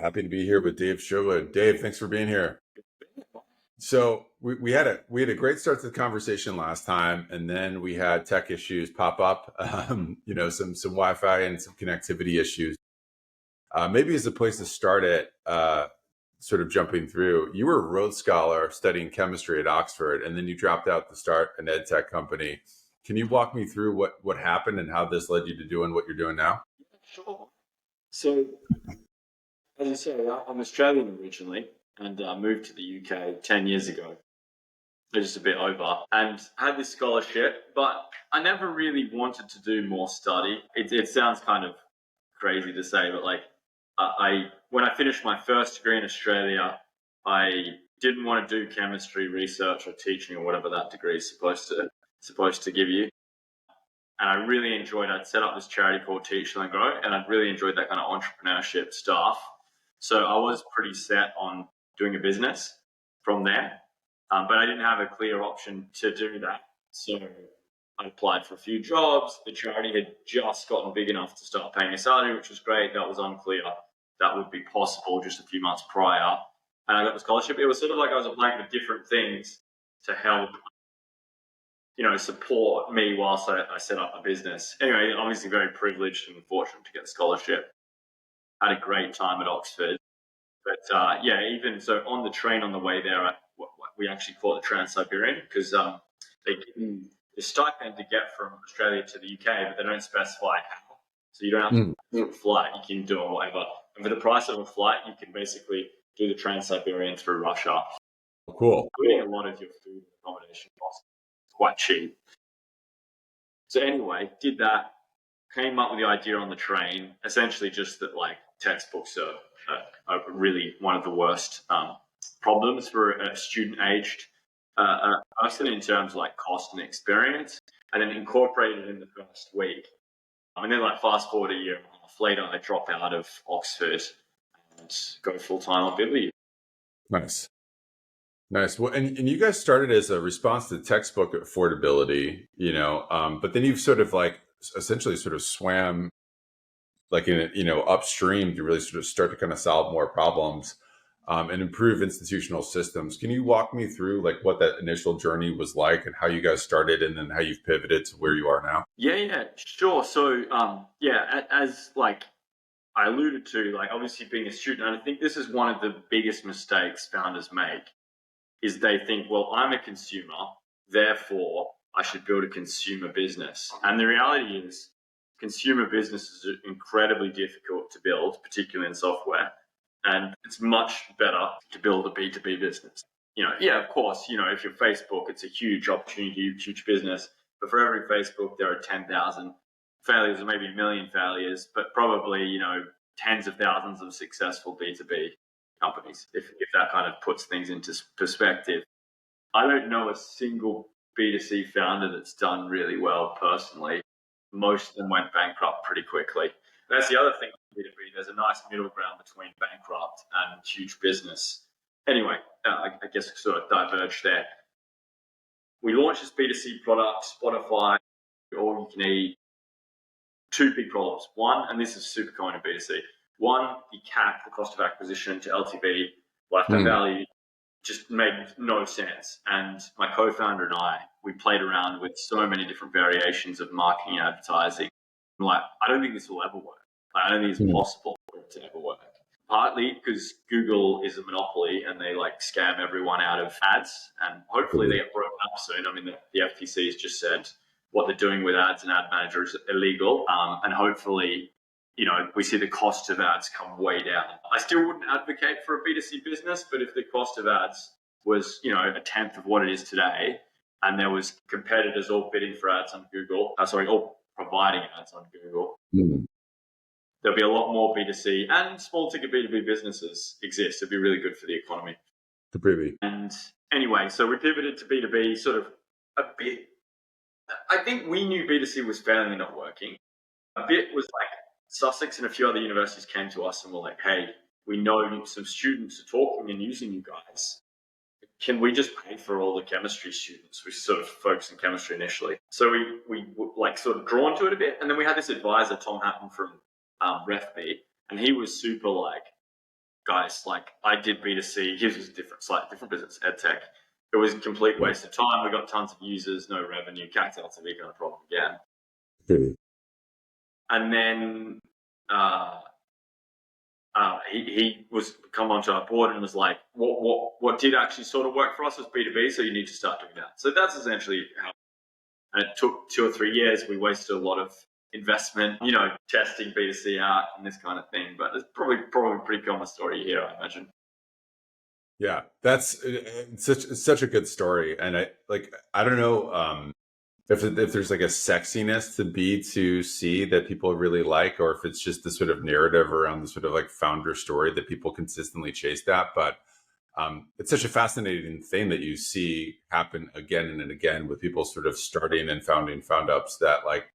Happy to be here with Dave Sherwood. Dave, thanks for being here. So we had a great start to the conversation last time, and then we had tech issues pop up. Some Wi-Fi and some connectivity issues. Maybe as a place to start it, sort of jumping through. You were a Rhodes Scholar studying chemistry at Oxford, and then you dropped out to start an EdTech company. Can you walk me through what happened and how this led you to doing what you're doing now? Sure. So, as you say, I'm Australian originally and moved to the UK 10 years ago, just a bit over, and had this scholarship, but I never really wanted to do more study. It sounds kind of crazy to say, but when I finished my first degree in Australia, I didn't want to do chemistry research or teaching or whatever that degree is supposed to give you. And I really enjoyed it. I'd set up this charity called Teach, Learn, Grow, and I'd really enjoyed that kind of entrepreneurship stuff. So I was pretty set on doing a business from there, but I didn't have a clear option to do that. So I applied for a few jobs. The charity had just gotten big enough to start paying a salary, which was great. That was unclear that would be possible just a few months prior. And I got the scholarship. It was sort of like I was applying for different things to help support me whilst I set up a business. Anyway, obviously very privileged and fortunate to get the scholarship. Had a great time at Oxford. But even so on the train on the way there, we actually call it the Trans-Siberian because they give you the stipend to get from Australia to the UK, but they don't specify how. So you don't have to do a flight. You can do it whatever. And for the price of a flight, you can basically do the Trans-Siberian through Russia. Cool. Including a lot of your food and accommodation costs. Quite cheap. So anyway, did that, came up with the idea on the train, essentially just that textbooks are really one of the worst problems for a student-aged person in terms of cost and experience, and then incorporate it in the first week. And then fast forward a year and a half later, I drop out of Oxford and go full-time on BibliU. Nice. Well, and you guys started as a response to textbook affordability, but then you've sort of essentially sort of swam upstream to really sort of start to kind of solve more problems and improve institutional systems. Can you walk me through what that initial journey was like and how you guys started and then how you've pivoted to where you are now? Yeah, sure. So, as I alluded to, obviously being a student, and I think this is one of the biggest mistakes founders make, is they think, well, I'm a consumer, therefore I should build a consumer business. And the reality is consumer businesses are incredibly difficult to build, particularly in software. And it's much better to build a B2B business. Of course, if you're Facebook, it's a huge opportunity, huge business. But for every Facebook, there are 10,000 failures or maybe a million failures, but probably, tens of thousands of successful B2B companies, if that kind of puts things into perspective. I don't know a single B2C founder that's done really well personally. Most of them went bankrupt pretty quickly. That's the other thing with B2B. There's a nice middle ground between bankrupt and huge business. Anyway, I guess sort of diverged there. We launched this B2C product, Spotify, all you can eat. Two big problems. One, and this is super common in B2C, one, the CAC, the cost of acquisition to LTV, lifetime value, just made no sense. And my co-founder and I, we played around with so many different variations of marketing and advertising. I don't think this will ever work. I don't think it's possible for it to ever work. Partly because Google is a monopoly and they scam everyone out of ads, and hopefully they get broken up soon. I mean, the FTC has just said what they're doing with ads and ad manager is illegal, and hopefully we see the cost of ads come way down. I still wouldn't advocate for a B2C business, but if the cost of ads was, a tenth of what it is today, and there was competitors all bidding for ads on Google, all providing ads on Google, there'll be a lot more B2C and small ticket B2B businesses exist. It'd be really good for the economy. And anyway, so we pivoted to B2B sort of a bit. I think we knew B2C was failing and not working. A bit was Sussex and a few other universities came to us and were like, hey, we know some students are talking and using you guys. Can we just pay for all the chemistry students? We sort of focused on chemistry initially. So we sort of drawn to it a bit. And then we had this advisor, Tom Hatton from RefB, and he was super guys, like I did B2C. His was different, slightly different business, EdTech. It was a complete waste of time. We got tons of users, no revenue, CAC LTV kind of problem again. And then he was come onto our board and was like, what did actually sort of work for us was B2B, so you need to start doing that. So that's essentially how. And it took 2 or 3 years. We wasted a lot of investment, testing B2C out and this kind of thing. But it's probably a pretty common story here, I imagine. Yeah, that's such a good story, and I don't know if there's like a sexiness to B2C that people really like, or if it's just the sort of narrative around the sort of like founder story that people consistently chase that. But it's such a fascinating thing that you see happen again and again with people sort of starting and founding found ups that like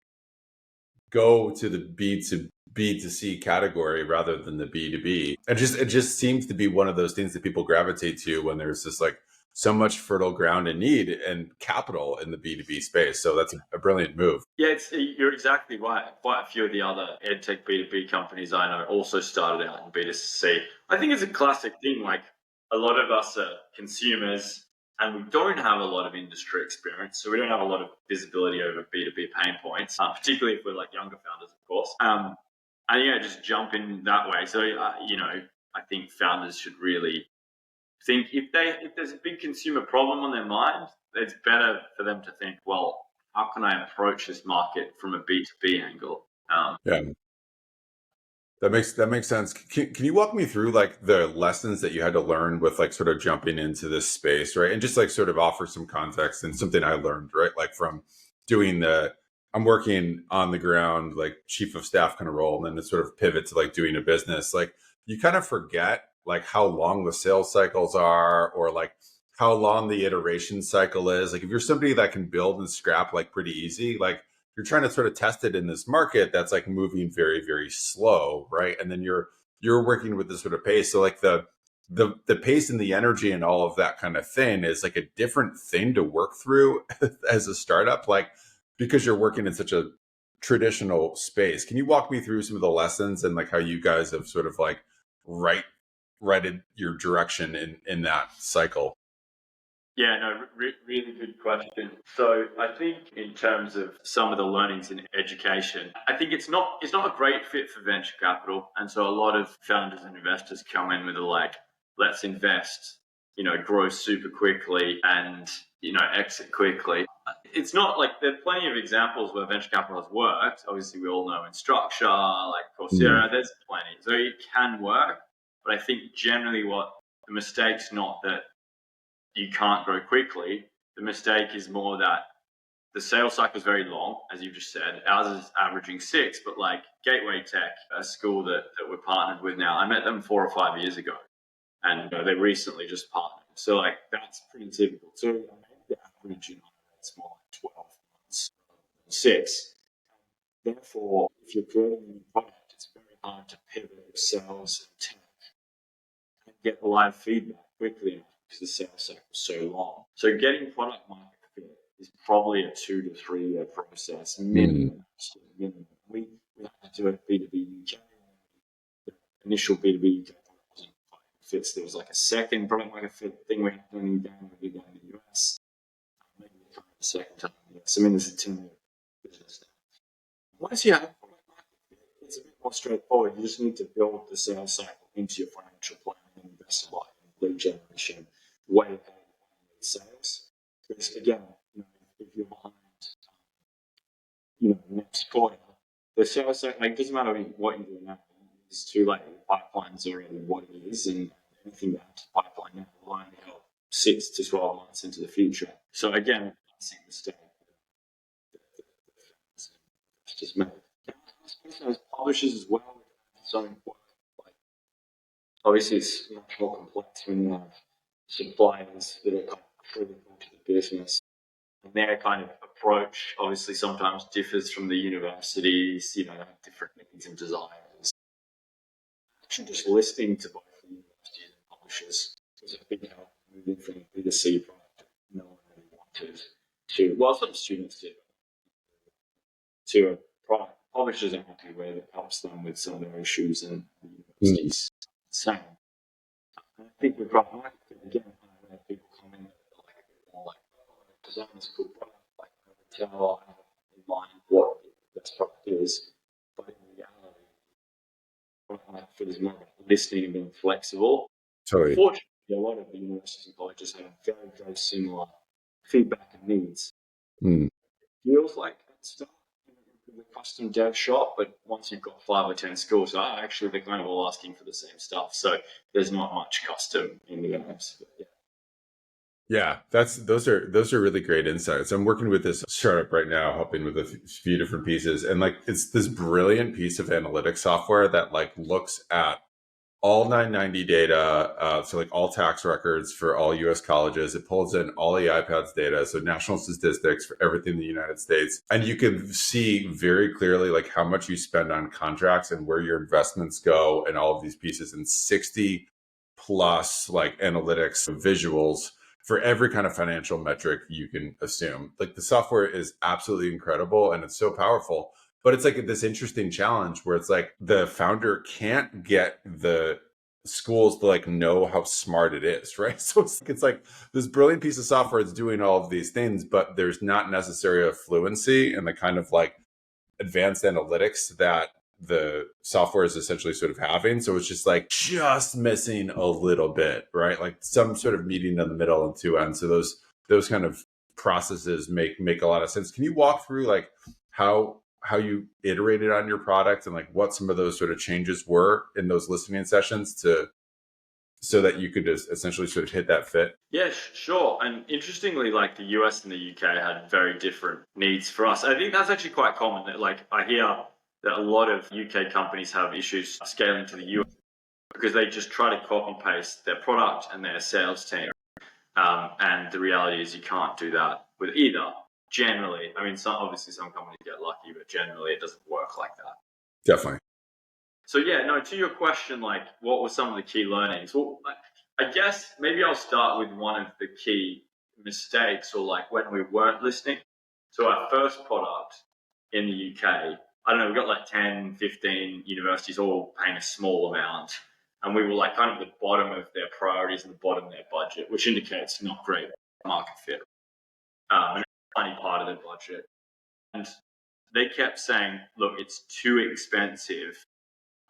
go to the B2C category rather than the B2B. It just seems to be one of those things that people gravitate to when there's this like so much fertile ground and need and capital in the B2B space. So that's a brilliant move. Yeah, you're exactly right. Quite a few of the other EdTech B2B companies I know also started out in B2C. I think it's a classic thing. Like a lot of us are consumers and we don't have a lot of industry experience. So we don't have a lot of visibility over B2B pain points, particularly if we're like younger founders, of course. And just jump in that way. So, I think founders should really think if there's a big consumer problem on their mind, it's better for them to think, well, how can I approach this market from a B2B angle? Yeah, that makes sense. Can you walk me through like the lessons that you had to learn with like sort of jumping into this space, right? And just like sort of offer some context and something I learned, right? Like from doing I'm working on the ground, like chief of staff kind of role, and then to sort of pivot to like doing a business. Like you kind of forget like how long the sales cycles are, or like how long the iteration cycle is. Like if you're somebody that can build and scrap like pretty easy, like you're trying to sort of test it in this market that's like moving very, very slow, right? And then you're working with this sort of pace. So like the pace and the energy and all of that kind of thing is like a different thing to work through as a startup, like because you're working in such a traditional space. Can you walk me through some of the lessons and like how you guys have sort of like righted your direction in that cycle? Yeah, no, really good question. So I think in terms of some of the learnings in education, I think it's not a great fit for venture capital. And so a lot of founders and investors come in with let's invest, grow super quickly and, exit quickly. It's not like there are plenty of examples where venture capital has worked. Obviously, we all know in structure, like courseware, there's plenty. So it can work. But I think generally what the mistake's not that you can't grow quickly. The mistake is more that the sales cycle is very long, as you just said. Ours is averaging 6, but like Gateway Tech, a school that we're partnered with now, I met them 4 or 5 years ago, and they recently just partnered. So like that's pretty typical. So the average it's more like 12 months, 6. Therefore, if you're creating a new product, it's very hard to pivot sales and tech and get live feedback quickly because the sales cycle is so long. So getting product market fit is probably a 2 to 3 year process minimum. We had to do it B2B UK. The initial B2B UK wasn't quite fits. There was like a second product market fit thing we had to do in the US. Maybe the second time. So there's a 10-year business now. Once you have product market fit, it's a bit more straightforward. You just need to build the sales cycle into your financial plan and invest a lot in lead generation, way ahead of sales. Because again, if you're behind, next quarter, the sales cycle, like, doesn't matter what you do now. It's too late. The pipeline's already what it is, and anything that has a pipeline now will only help 6 to 12 months into the future. So again, that's the mistake just made. As publishers as well, so important. Like, obviously, it's much more complex when you have suppliers that are kind of critical to the business. And their kind of approach obviously sometimes differs from the universities, they have different needs and desires. Actually, just listening to both the universities and publishers was a big help moving from a B2C product no one really wanted to, well, some students did, to a product publishers are happy with it helps them with some of their issues and the universities. Same. And I think with product market fit, again, I have people come in like a bit more like, oh, design this cool product, like I would tell, I have in mind what the best product is, but in reality, product market fit is more about listening and being flexible. Totally. Unfortunately, a lot of the universities and colleges have very, very similar feedback and needs. Mm. Feels like stuff in the custom dev shop, but once you've got 5 or 10 schools, actually they're kind of all asking for the same stuff. So there's not much custom in the apps. But yeah. Yeah, those are really great insights. I'm working with this startup right now, helping with a few different pieces, and like it's this brilliant piece of analytics software that like looks at all 990 data, so like all tax records for all U.S. colleges. It pulls in all the iPads data, so national statistics for everything in the United States, and you can see very clearly like how much you spend on contracts and where your investments go, and all of these pieces, and 60 plus like analytics visuals for every kind of financial metric you can assume. Like the software is absolutely incredible and it's so powerful. But it's like this interesting challenge where it's like the founder can't get the schools to like know how smart it is, right? So it's like this brilliant piece of software is doing all of these things, but there's not necessarily a fluency and the kind of like advanced analytics that the software is essentially sort of having. So it's just like just missing a little bit, right? Like some sort of meeting in the middle and two ends. So those kind of processes make a lot of sense. Can you walk through like how you iterated on your product and like what some of those sort of changes were in those listening sessions to so that you could just essentially sort of hit that fit? Yeah, sure. And interestingly, like the US and the UK had very different needs for us. I think that's actually quite common. That like I hear that a lot of UK companies have issues scaling to the US because they just try to copy paste their product and their sales team. And the reality is you can't do that with either. Generally, I mean, obviously some companies get lucky, but generally it doesn't work like that. Definitely. So yeah, no, to your question, like what were some of the key learnings? Well, I guess maybe I'll start with one of the key mistakes or like when we weren't listening. So our first product in the UK, I don't know, we got like 10, 15 universities all paying a small amount. And we were like kind of the bottom of their priorities and the bottom of their budget, which indicates not great market fit. And a tiny part of their budget. And they kept saying, look, it's too expensive.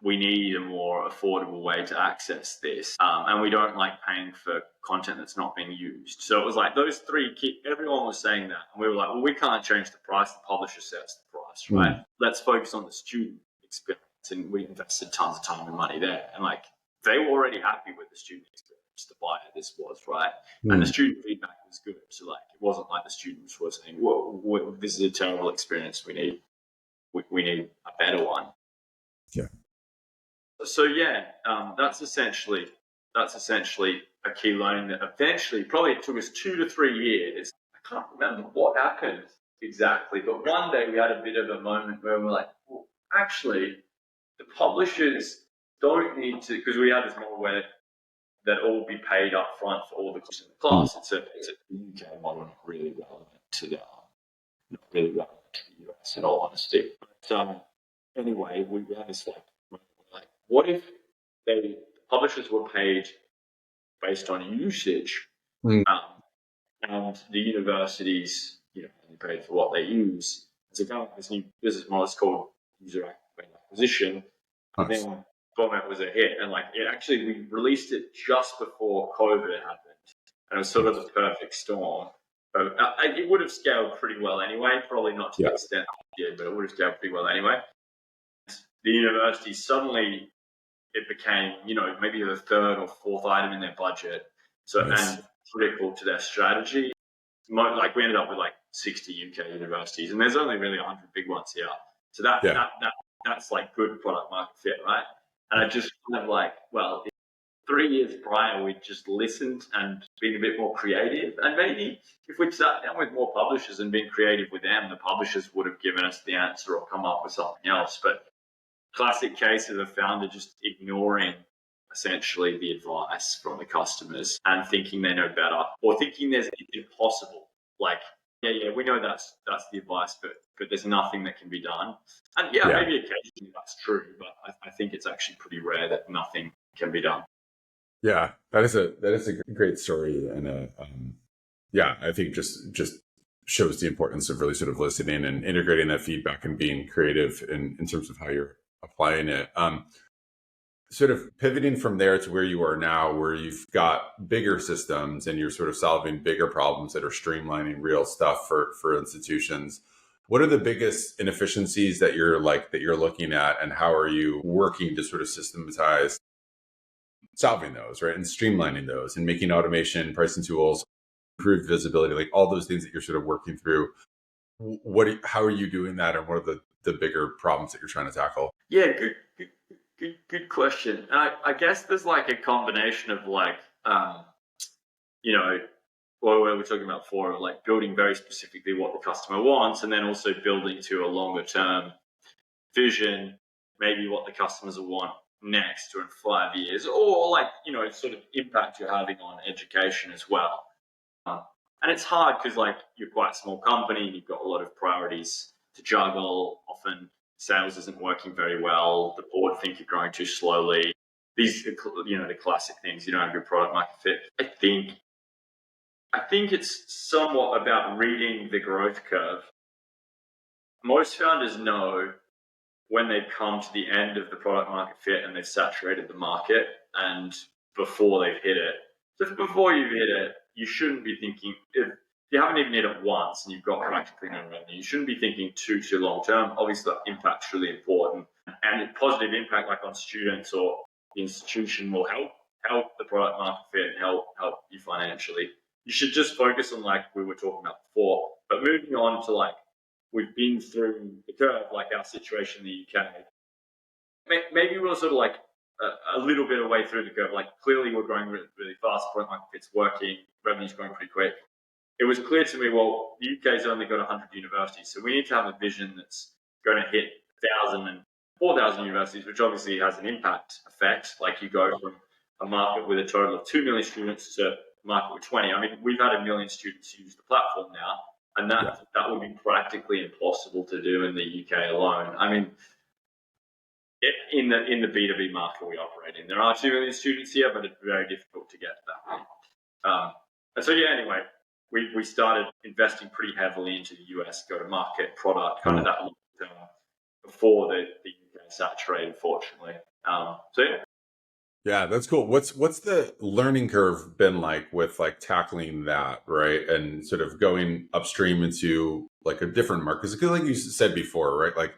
We need a more affordable way to access this. And we don't like paying for content that's not being used. So it was like those three everyone was saying that. And we were like, well, we can't change the price. The publisher sets the price, right? Let's focus on the student experience. And we invested tons of time and money there. And like, they were already happy with the student experience, the buyer this was, right? And the student feedback was good. So like, it wasn't like the students were saying, whoa, this is a terrible experience. We need a better one. Yeah. So yeah, that's essentially a key learning that eventually probably it took us 2 to 3 years. I can't remember what happened exactly, but one day we had a bit of a moment where we're like, well, actually, the publishers don't need to, because we had this model where that all be paid up front for all the courses in the class. It's a UK model, not really relevant to the US in all honesty. But anyway, we had this like, what if the publishers were paid based on usage, and the universities, only paid for what they use? So kind of this new business model is called user acquisition. And then boom, it was a hit, and like we released it just before COVID happened, and it was sort of the perfect storm. It would have scaled pretty well anyway, probably not to the extent it did, but it would have scaled pretty well anyway. The university suddenly it became, maybe the third or fourth item in their budget. So and critical to their strategy. Like we ended up with like 60 UK universities, and there's only really 100 big ones here. So that's like good product market fit, right? And I just kind of like, well, 3 years prior, we just listened and been a bit more creative. And maybe if we'd sat down with more publishers and been creative with them, the publishers would have given us the answer or come up with something else. But classic case of a founder just ignoring essentially the advice from the customers and thinking they know better, or thinking there's impossible. Like, yeah, we know that's the advice, but there's nothing that can be done. And maybe occasionally that's true, but I think it's actually pretty rare that nothing can be done. Yeah, that is a great story, and yeah, I think just shows the importance of really sort of listening and integrating that feedback and being creative in terms of how you're applying it. Sort of pivoting from there to where you are now, where you've got bigger systems and you're sort of solving bigger problems that are streamlining real stuff for institutions. What are the biggest inefficiencies that you're looking at, and how are you working to sort of systematize solving those, right, and streamlining those, and making automation, pricing tools, improved visibility, like all those things that you're sort of working through? How are you doing that, and what are the bigger problems that you're trying to tackle? Yeah, good question. I guess there's like a combination of like, you know, what we were talking about before, of like building very specifically what the customer wants, and then also building to a longer term vision, maybe what the customers will want next or in 5 years, or like, sort of impact you're having on education as well. And it's hard because like you're quite a small company and you've got a lot of priorities to juggle. Often sales isn't working very well. The board think you're growing too slowly. These, the classic things. You don't have good product market fit. I think it's somewhat about reading the growth curve. Most founders know when they've come to the end of the product market fit and they've saturated the market, and before they've hit it. Just before you've hit it, you shouldn't be thinking, if you haven't even hit it once and you've got practically no revenue, you shouldn't be thinking too long term. Obviously, the impact's really important, and a positive impact like on students or the institution will help the product market fit and help you financially. You should just focus on, like we were talking about before. But moving on to like, we've been through the curve, like our situation in the UK. Maybe we're sort of like a little bit away through the curve. Like clearly we're growing really, really fast. Product market fit's working. Revenue's growing pretty quick. It was clear to me, well, the UK's only got 100 universities, so we need to have a vision that's going to hit 1,000 and 4,000 universities, which obviously has an impact effect. Like you go from a market with a total of 2 million students to a market with 20. I mean, we've had 1 million students use the platform now, and that would be practically impossible to do in the UK alone. I mean, in the B2B market we operate in, there are 2 million students here, but it's very difficult to get to that point. And so, yeah, anyway, we started investing pretty heavily into the US go-to-market product, kind of that long term, before the UK saturated, fortunately. So, yeah. Yeah, that's cool. What's the learning curve been like with like tackling that, right? And sort of going upstream into like a different market? Because like you said before, right? Like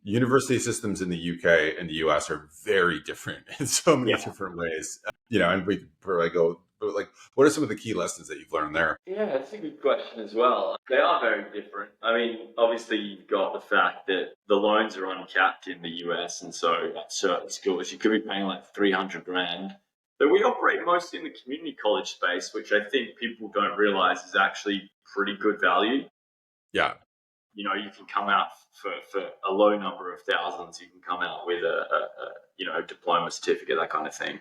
university systems in the UK and the US are very different in so many different ways. And we probably go, but like, what are some of the key lessons that you've learned there? Yeah, that's a good question as well. They are very different. I mean, obviously, you've got the fact that the loans are uncapped in the US, and so at certain schools, you could be paying like 300 grand. But we operate mostly in the community college space, which I think people don't realize is actually pretty good value. Yeah. You can come out for a low number of thousands. You can come out with a diploma, certificate, that kind of thing.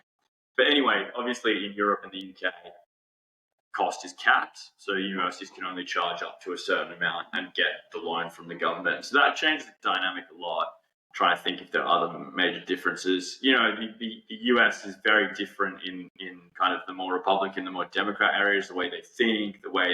But anyway, obviously in Europe and the UK, cost is capped, so universities can only charge up to a certain amount and get the loan from the government. So that changes the dynamic a lot. I'm trying to think if there are other major differences. The US is very different in kind of the more Republican, the more Democrat areas, the way they think, the way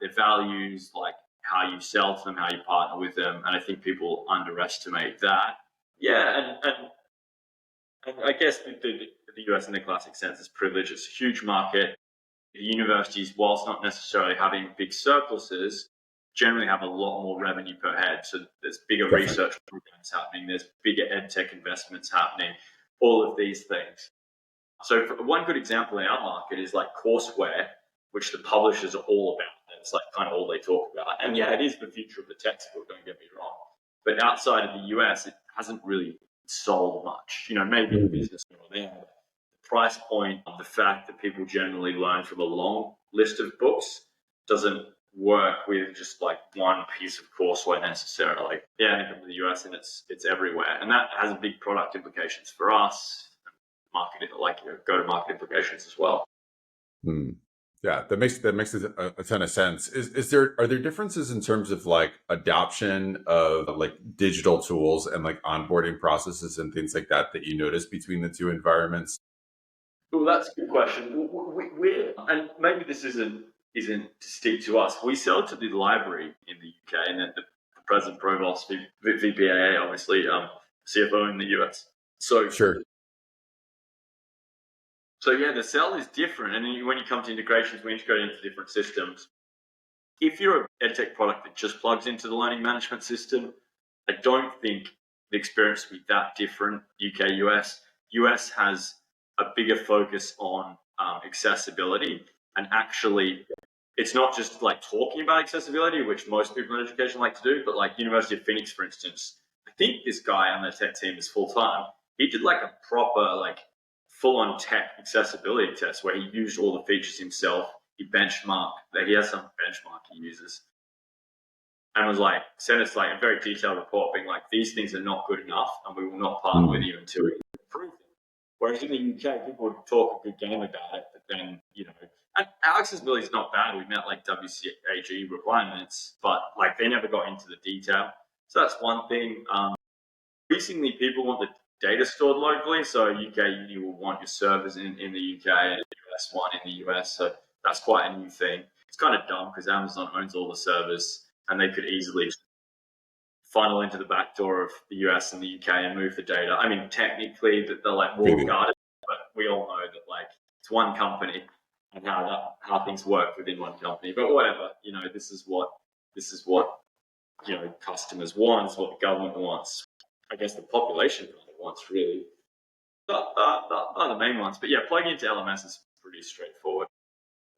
their values, like how you sell to them, how you partner with them, and I think people underestimate that. Yeah, and I guess the US in the classic sense is privilege. It's a huge market. The universities, whilst not necessarily having big surpluses, generally have a lot more revenue per head. So there's bigger research programs happening, there's bigger EdTech investments happening, all of these things. So one good example in our market is like courseware, which the publishers are all about. It's like kind of all they talk about. And yeah, it is the future of the textbook, don't get me wrong. But outside of the US, it hasn't really sold much. Maybe in business or there. Price point, the fact that people generally learn from a long list of books doesn't work with just like one piece of courseware necessarily. Yeah, I come to the US and it's everywhere, and that has big product implications for us, market go-to-market implications as well. Yeah, that makes a ton of sense. Are there differences in terms of like adoption of like digital tools and like onboarding processes and things like that you notice between the two environments? Well, that's a good question. We're, and maybe this isn't to stick to us. We sell to the library in the UK, and then the present provost, VPAA, obviously, CFO in the US. So, Sure. yeah, the sell is different. And then when you come to integrations, we integrate into different systems. If you're an EdTech product that just plugs into the learning management system, I don't think the experience will be that different. UK, US. US has a bigger focus on accessibility, and actually, it's not just like talking about accessibility, which most people in education like to do, but like University of Phoenix, for instance. I think this guy on the tech team is full time. He did like a proper, like full on tech accessibility test where he used all the features himself. He benchmarked that he has some benchmark he uses, and was like, sent us like a very detailed report being like, these things are not good enough and we will not partner with you until we improve them. Whereas in the UK, people would talk a good game about it, but then, and our accessibility is not bad. We met like WCAG requirements, but like they never got into the detail. So that's one thing. Increasingly, people want the data stored locally. So UK uni will want your servers in the UK and US one in the US. So that's quite a new thing. It's kind of dumb because Amazon owns all the servers, and they could easily funnel into the back door of the US and the UK and move the data. I mean, technically, that they're like walled guarded, but we all know that like it's one company and how things work within one company. But whatever, this is what customers want. Is what the government wants. I guess the population kind of wants, really. Not the main ones, but yeah, plugging into LMS is pretty straightforward.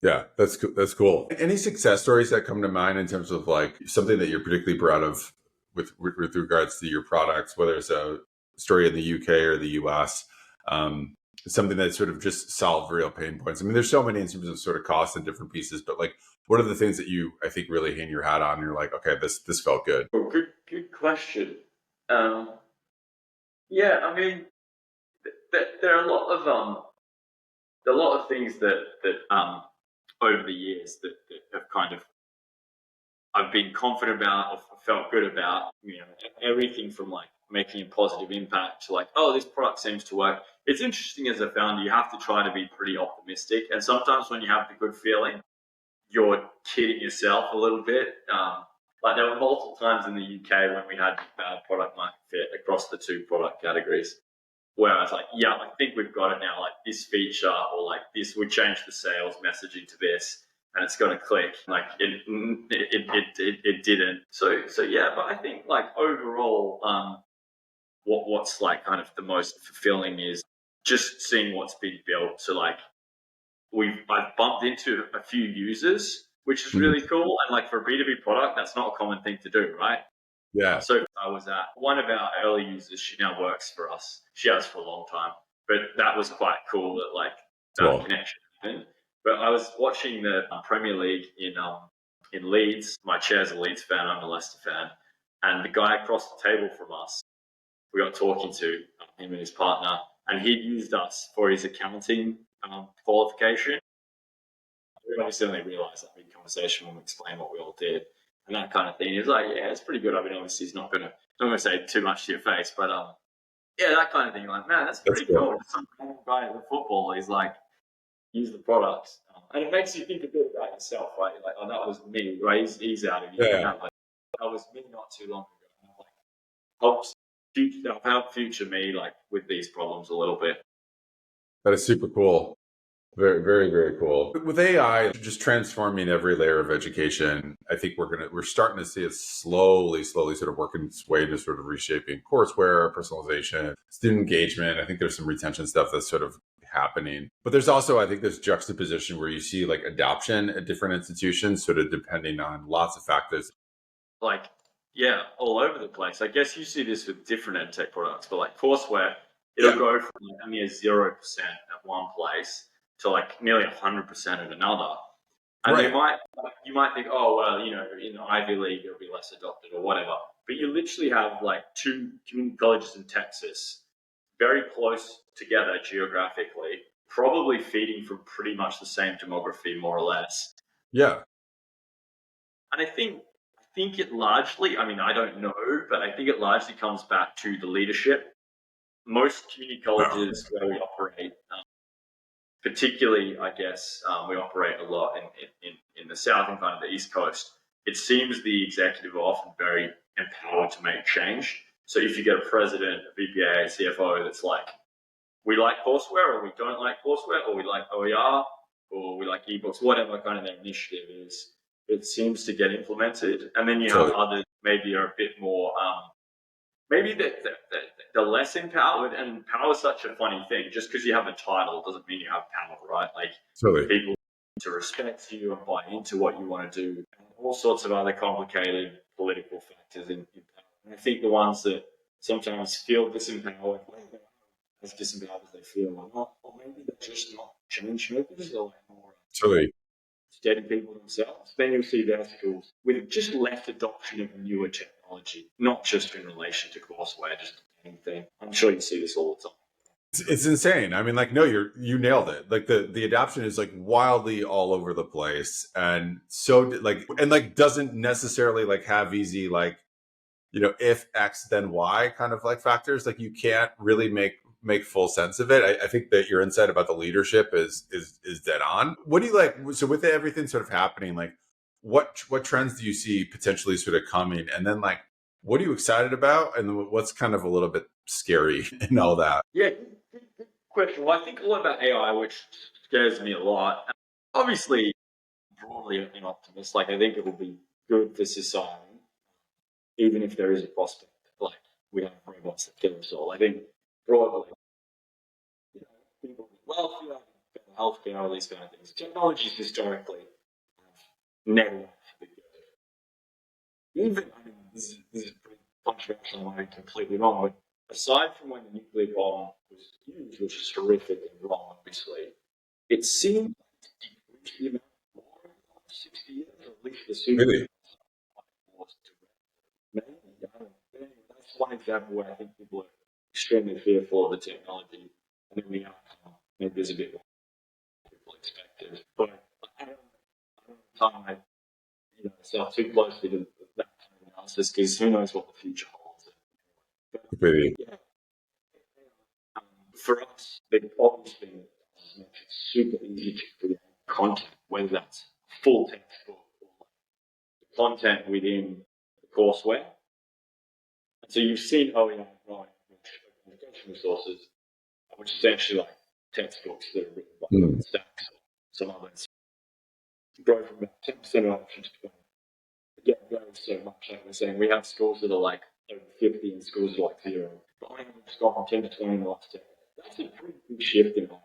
Yeah, that's cool. Any success stories that come to mind in terms of like something that you're particularly proud of with regards to your products, whether it's a story in the UK or the US, something that sort of just solved real pain points? I mean, there's so many in terms of sort of cost and different pieces, but like, what are the things that you, I think, really hang your hat on? And you're like, okay, this felt good. Well, good question. Yeah, I mean, there are a lot of things that over the years that have kind of I've been confident about or felt good about. Everything from like making a positive impact to like, oh, this product seems to work. It's interesting as a founder, you have to try to be pretty optimistic, and sometimes when you have the good feeling, you're kidding yourself a little bit. Like there were multiple times in the UK when we had bad product market fit across the two product categories, where I was like, yeah, I think we've got it now. Like this feature or like this, we changed the sales messaging to this, and it's going to click. Like it didn't. So yeah, but I think like overall, what's like kind of the most fulfilling is just seeing what's been built. So like I've bumped into a few users, which is really cool. And like for a B2B product, that's not a common thing to do, right? Yeah. So I was at one of our early users. She now works for us. She has for a long time, but that was quite cool that like that connection happened. But I was watching the Premier League in Leeds. My chair's a Leeds fan. I'm a Leicester fan. And the guy across the table from us, we got talking to him and his partner, and he'd used us for his accounting qualification. We obviously only realised that big conversation when we explained what we all did and that kind of thing. He was like, yeah, it's pretty good. I mean, obviously he's not gonna say too much to your face, but yeah, that kind of thing. Like, man, that's pretty cool. Some guy at the football, he's like, use the product, and it makes you think a bit about yourself, right? Like, oh, that was me, right? He's out of here. Yeah. Like, that was me not too long ago. Like, help future me like with these problems a little bit. That is super cool. Very, very, very cool. With AI just transforming every layer of education, I think we're starting to see it slowly sort of working its way to sort of reshaping courseware, personalization, student engagement. I think there's some retention stuff that's sort of happening. But there's also, I think, this juxtaposition where you see like adoption at different institutions, sort of depending on lots of factors. Like, yeah, all over the place. I guess you see this with different EdTech products, but like courseware, it'll go from like a mere 0% at one place to like nearly 100% at another. And you might think, oh, well, in the Ivy League, it'll be less adopted or whatever. But you literally have like two community colleges in Texas, very close together geographically, probably feeding from pretty much the same demography, more or less. Yeah. And I think it largely, I mean, I don't know, but I think it largely comes back to the leadership. Most community colleges where we operate, particularly, I guess, we operate a lot in the South and kind of the East Coast. It seems the executive are often very empowered to make change. So if you get a president, a VPA, a CFO that's like, we like courseware, or we don't like courseware, or we like OER, or we like ebooks, whatever kind of their initiative is, it seems to get implemented. And then you have others maybe are a bit more, maybe they're less empowered. And power is such a funny thing. Just because you have a title doesn't mean you have power, right? Like people need to respect you and buy into what you want to do, and all sorts of other complicated political factors in power. And I think the ones that sometimes feel disempowered, as disempowered as they feel, or maybe they're just not change makers, they're like more steady people themselves. Then you'll see verticals with just less adoption of newer technology, not just in relation to courseware, just anything. I'm sure you see this all the time. It's insane. I mean, like, no, you nailed it. Like the adoption is like wildly all over the place, and so like, and like doesn't necessarily like have easy like, you know, if X then Y kind of like factors. Like you can't really make full sense of it. I think that your insight about the leadership is dead on. What do you like? So with everything sort of happening, like what trends do you see potentially sort of coming, and then like what are you excited about, and then what's kind of a little bit scary and all that? Yeah, good question. Well, I think a lot about AI, which scares me a lot. Obviously, broadly an optimist. Like I think it will be good for society, even if there is a prospect like we have robots that kill us all. I think broadly, you know, people with wealthier, better healthcare, all these kind of things. Technologies historically have never worked for the good. Even, I mean, this is pretty controversial, I might be completely wrong, but aside from when the nuclear bomb was used, which is horrific and wrong, obviously, it seemed to decrease the amount of war in the last 60 years, or at least the super Really? wars to maybe, I don't know. That's one example where I think people are extremely fearful of the technology, and then the outcome maybe is a bit more than people expected. But I don't tie myself too closely to that kind of analysis, because who knows what the future holds. But, Really? yeah, for us, the obvious thing is make it super easy to create content, whether that's full textbook or content within the courseware. And so you've seen OER growing with education resources, which is essentially like textbooks that are written by Stacks or some others, grow from about 10% adoption to 20%. Again, it varies so much. Like we're saying, we have schools that are like over 50 and schools that are like 0. But I have just gone from 10 to 20 in the last 10. That's a pretty big shift in AI.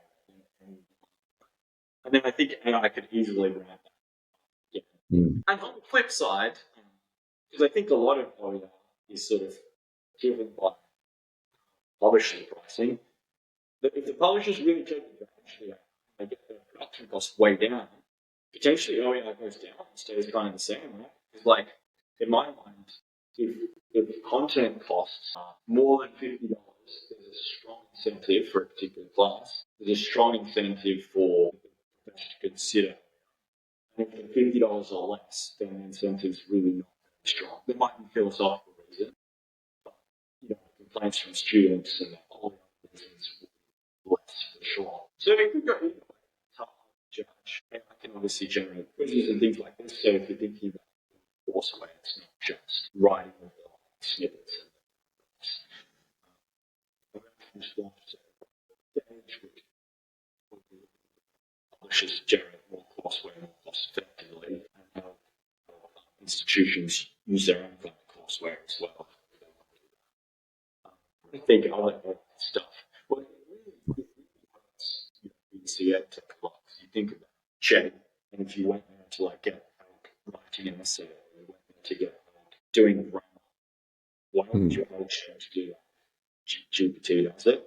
And then I think AI could easily ramp that. Yeah. And on the flip side, because I think a lot of OER is sort of driven by publishing pricing, but if the publishers really take advantage of that, they get their production costs way down, potentially OER goes down and stays kind of the same, right? Because like, in my mind, if content costs are more than $50, there's a strong incentive for a particular class. There's a strong incentive for the professor to consider. And if it's $50 or less, then the incentive's really not very strong. There might be philosophical reasons, but complaints from students and all the other reasons will be less for sure. So it could go either way. It's hard to judge. And I can obviously generate quizzes and things like this. So if you're thinking about courseware, it's not just writing with the snippets and publishers generate more courseware more cost effectively, and how institutions use their own kind of courseware as well. I think other stuff. Well, it really hurts BBC EdTech blocks. You think about chatting, and if you went there to like get help writing an essay, or you went there to get help doing grammar, why would you hold to do that? GPT does it.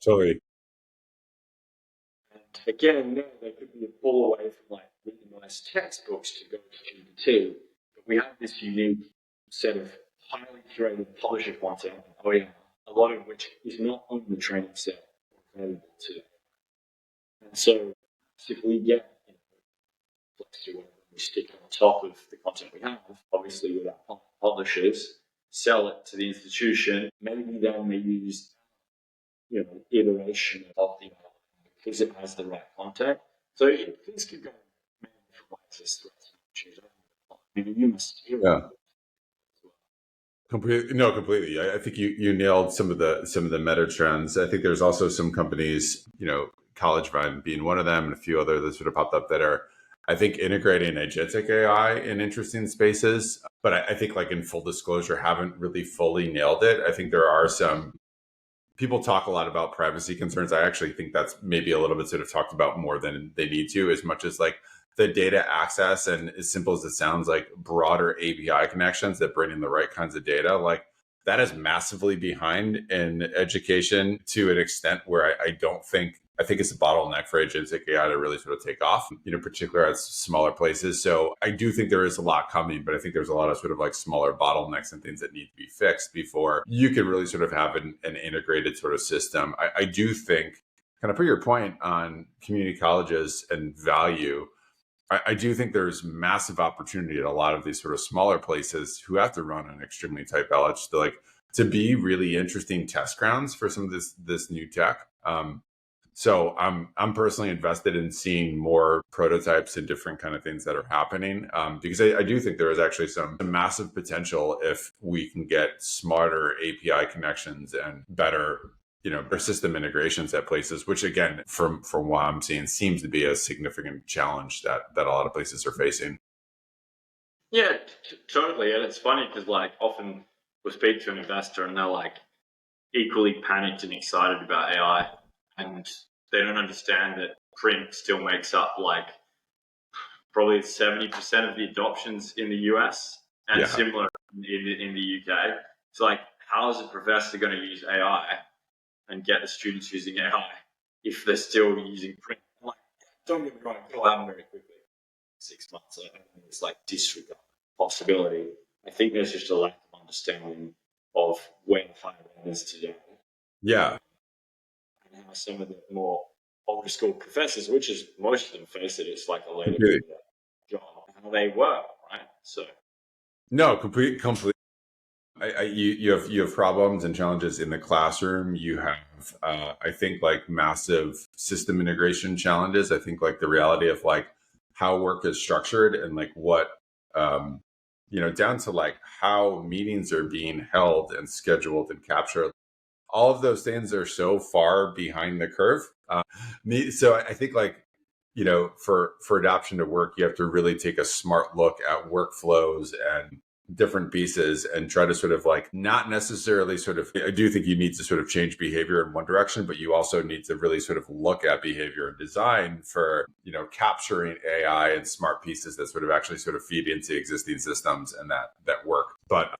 Totally. And again, there could be a pull away from like really nice textbooks to go to GPT, but we have this unique set of highly curated publisher content, a lot of which is not on the training set available today. And so if we get we stick on top of the content we have, obviously with our publishers, sell it to the institution, maybe then they use iteration of the because it has the right content. So things could go many different ways as threats and choose. I mean, you must hear Yeah. Completely. I think you nailed some of the meta trends. I think there's also some companies, College Run being one of them, and a few other that sort of popped up that are, I think, integrating agentic AI in interesting spaces. But I think, like, in full disclosure, haven't really fully nailed it. I think there are some people talk a lot about privacy concerns. I actually think that's maybe a little bit sort of talked about more than they need to, as much as like the data access, and as simple as it sounds, like broader API connections that bring in the right kinds of data, like that is massively behind in education to an extent where I think it's a bottleneck for agentic AI to really sort of take off, particularly at smaller places. So I do think there is a lot coming, but I think there's a lot of sort of like smaller bottlenecks and things that need to be fixed before you can really sort of have an integrated sort of system. I do think, kind of per your point on community colleges and value, I do think there's massive opportunity at a lot of these sort of smaller places who have to run an extremely tight balance to be really interesting test grounds for some of this new tech. So I'm personally invested in seeing more prototypes and different kind of things that are happening, because I do think there is actually some massive potential if we can get smarter API connections and better system integrations at places, which again, from what I'm seeing, seems to be a significant challenge that a lot of places are facing. Yeah, totally. And it's funny because like often we'll speak to an investor and they're like equally panicked and excited about AI, and they don't understand that print still makes up like probably 70% of the adoptions in the US and similar in the UK. It's like, how is a professor going to use AI and get the students using AI if they're still using print? Like, don't get me wrong, it'll happen very quickly. 6 months, I think it's like disregard possibility. I think there's just a lack of understanding of where the higher end is today. Yeah. And how some of the more older school professors, which is most of them, face it, it's like a later job, how they work, right? So no, complete. You have problems and challenges in the classroom. You have, I think, like massive system integration challenges. I think like the reality of like how work is structured and like what, down to like how meetings are being held and scheduled and captured. All of those things are so far behind the curve. So I think like, for adoption to work, you have to really take a smart look at workflows and different pieces and try to sort of like not necessarily sort of, I do think you need to sort of change behavior in one direction, but you also need to really sort of look at behavior and design for, capturing AI and smart pieces that sort of actually sort of feed into existing systems and that work. But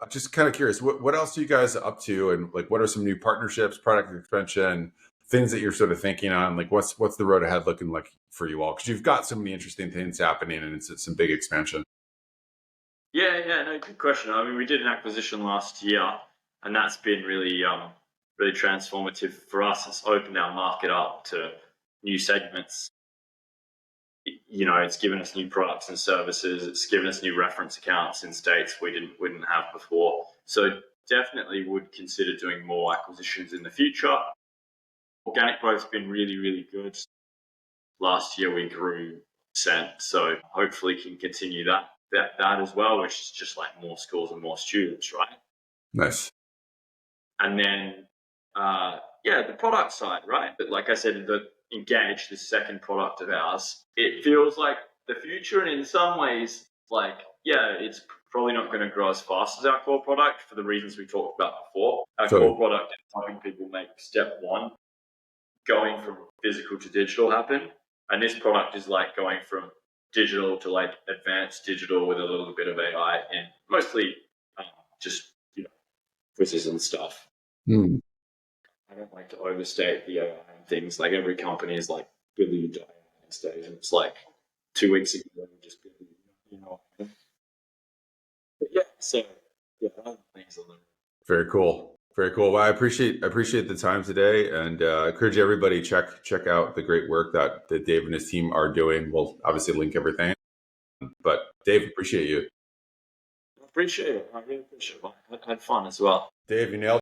just kind of curious, what else are you guys up to? And like, what are some new partnerships, product expansion, things that you're sort of thinking on? Like what's the road ahead looking like for you all? Because you've got so many interesting things happening and it's some big expansion. Yeah, no, good question. I mean, we did an acquisition last year, and that's been really, really transformative for us. It's opened our market up to new segments. It's given us new products and services. It's given us new reference accounts in states we didn't have before. So definitely would consider doing more acquisitions in the future. Organic growth's been really, really good. Last year we grew %, so hopefully can continue that as well, which is just like more schools and more students, right? Nice. And then, the product side, right? But like I said, the Engage, the second product of ours, it feels like the future, and in some ways, like, it's probably not going to grow as fast as our core product for the reasons we talked about before. Our core product is helping people make step one, going from physical to digital happen. And this product is like going from digital to like advanced digital with a little bit of AI and mostly just quizzes and stuff. I don't like to overstate the AI and things. Like every company is like BibliU these days, and it's like 2 weeks ago we just BibliU, But other things on there. Very cool. Very cool. Well, I appreciate the time today, and encourage everybody check out the great work that Dave and his team are doing. We'll obviously link everything. But Dave, appreciate you. I appreciate it. I really appreciate it. I had fun as well. Dave, you nailed